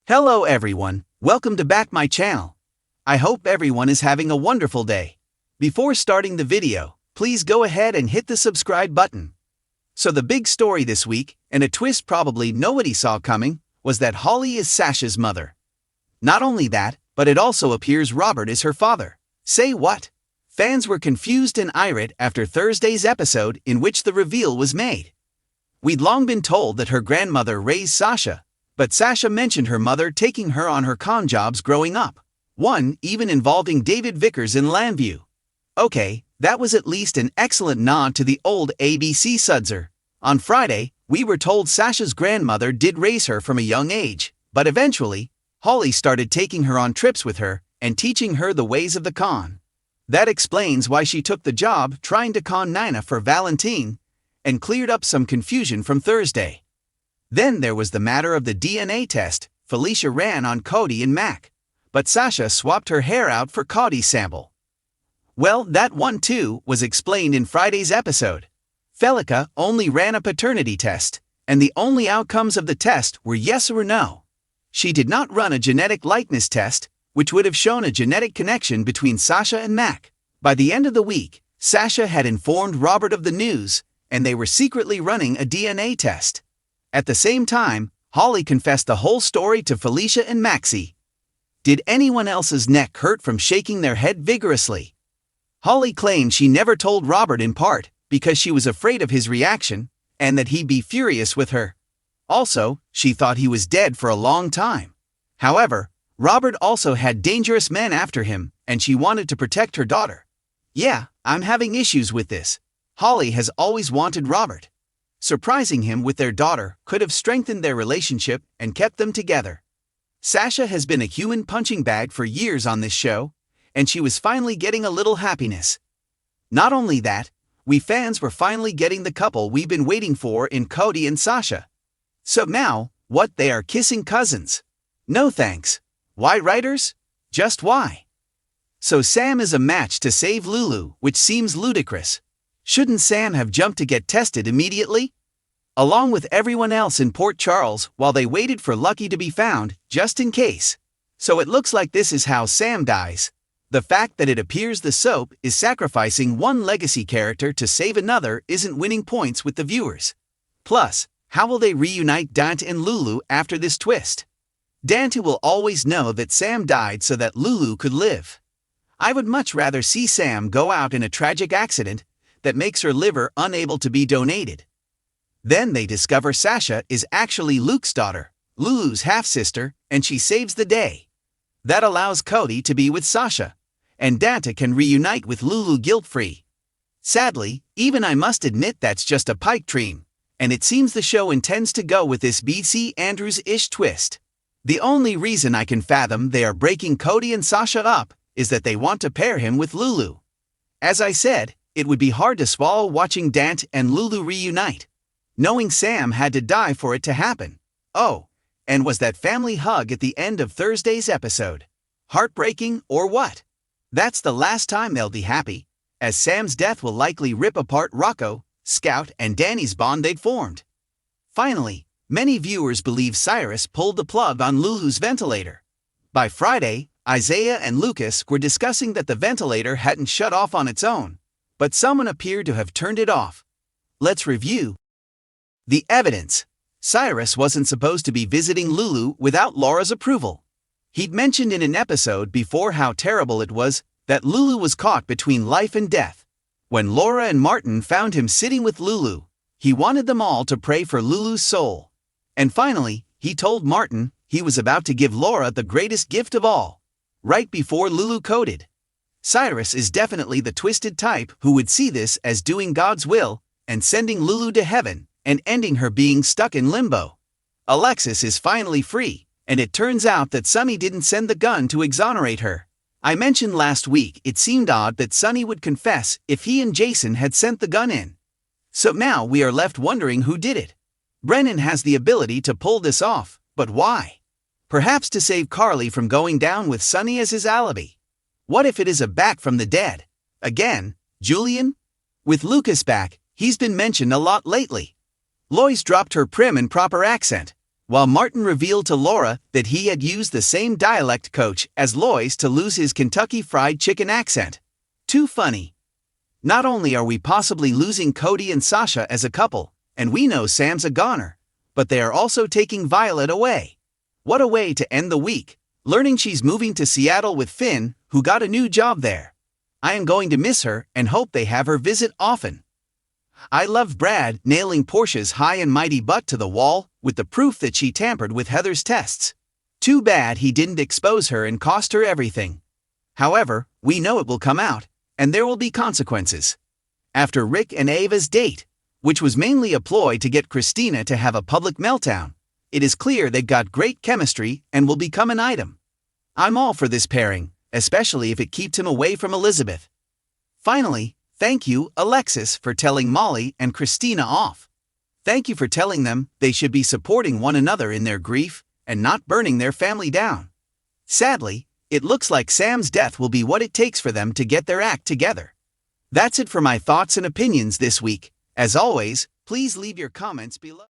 Hello everyone, welcome to back my channel. I hope everyone is having a wonderful day. Before starting the video, please go ahead and hit the subscribe button. So the big story this week, and a twist probably nobody saw coming, was that Holly is Sasha's mother. Not only that, but it also appears Robert is her father. Say what? Fans were confused and irate after Thursday's episode in which the reveal was made. We'd long been told that her grandmother raised Sasha, but Sasha mentioned her mother taking her on her con jobs growing up, one even involving David Vickers in Llanview. Okay, that was at least an excellent nod to the old ABC sudser. On Friday, we were told Sasha's grandmother did raise her from a young age, but eventually, Holly started taking her on trips with her and teaching her the ways of the con. That explains why she took the job trying to con Nina for Valentine, and cleared up some confusion from Thursday. Then there was the matter of the DNA test Felicia ran on Cody and Mac, but Sasha swapped her hair out for Cody's sample. Well, that one too was explained in Friday's episode. Felicia only ran a paternity test, and the only outcomes of the test were yes or no. She did not run a genetic likeness test, which would have shown a genetic connection between Sasha and Mac. By the end of the week, Sasha had informed Robert of the news, and they were secretly running a DNA test. At the same time, Holly confessed the whole story to Felicia and Maxie. Did anyone else's neck hurt from shaking their head vigorously? Holly claimed she never told Robert in part because she was afraid of his reaction and that he'd be furious with her. Also, she thought he was dead for a long time. However, Robert also had dangerous men after him and she wanted to protect her daughter. Yeah, I'm having issues with this. Holly has always wanted Robert. Surprising him with their daughter could have strengthened their relationship and kept them together. Sasha has been a human punching bag for years on this show, and she was finally getting a little happiness. Not only that, we fans were finally getting the couple we've been waiting for in Cody and Sasha. So now, what, they are kissing cousins? No thanks. Why, writers? Just why? So Sam is a match to save Lulu, which seems ludicrous. Shouldn't Sam have jumped to get tested immediately? Along with everyone else in Port Charles while they waited for Lucky to be found, just in case. So it looks like this is how Sam dies. The fact that it appears the soap is sacrificing one legacy character to save another isn't winning points with the viewers. Plus, how will they reunite Dante and Lulu after this twist? Dante will always know that Sam died so that Lulu could live. I would much rather see Sam go out in a tragic accident that makes her liver unable to be donated. Then they discover Sasha is actually Luke's daughter, Lulu's half-sister, and she saves the day. That allows Cody to be with Sasha, and Dante can reunite with Lulu guilt-free. Sadly, even I must admit that's just a pipe dream, and it seems the show intends to go with this B.C. Andrews-ish twist. The only reason I can fathom they are breaking Cody and Sasha up is that they want to pair him with Lulu. As I said, it would be hard to swallow watching Dante and Lulu reunite, knowing Sam had to die for it to happen. Oh, and was that family hug at the end of Thursday's episode heartbreaking or what? That's the last time they'll be happy, as Sam's death will likely rip apart Rocco, Scout, and Danny's bond they'd formed. Finally, many viewers believe Cyrus pulled the plug on Lulu's ventilator. By Friday, Isaiah and Lucas were discussing that the ventilator hadn't shut off on its own, but someone appeared to have turned it off. Let's review the evidence. Cyrus wasn't supposed to be visiting Lulu without Laura's approval. He'd mentioned in an episode before how terrible it was that Lulu was caught between life and death. When Laura and Martin found him sitting with Lulu, he wanted them all to pray for Lulu's soul. And finally, he told Martin he was about to give Laura the greatest gift of all, right before Lulu coded. Cyrus is definitely the twisted type who would see this as doing God's will and sending Lulu to heaven and ending her being stuck in limbo. Alexis is finally free, and it turns out that Sonny didn't send the gun to exonerate her. I mentioned last week it seemed odd that Sonny would confess if he and Jason had sent the gun in. So now we are left wondering who did it. Brennan has the ability to pull this off, but why? Perhaps to save Carly from going down with Sonny as his alibi. What if it is a back from the dead? Again, Julian? With Lucas back, he's been mentioned a lot lately. Lois dropped her prim and proper accent, while Martin revealed to Laura that he had used the same dialect coach as Lois to lose his Kentucky Fried Chicken accent. Too funny. Not only are we possibly losing Cody and Sasha as a couple, and we know Sam's a goner, but they are also taking Violet away. What a way to end the week, learning she's moving to Seattle with Finn, who got a new job there. I am going to miss her and hope they have her visit often. I love Brad nailing Portia's high and mighty butt to the wall with the proof that she tampered with Heather's tests. Too bad he didn't expose her and cost her everything. However, we know it will come out, and there will be consequences. After Rick and Ava's date, which was mainly a ploy to get Christina to have a public meltdown, it is clear they've got great chemistry and will become an item. I'm all for this pairing, especially if it keeps him away from Elizabeth. Finally, thank you, Alexis, for telling Molly and Christina off. Thank you for telling them they should be supporting one another in their grief and not burning their family down. Sadly, it looks like Sam's death will be what it takes for them to get their act together. That's it for my thoughts and opinions this week. As always, please leave your comments below.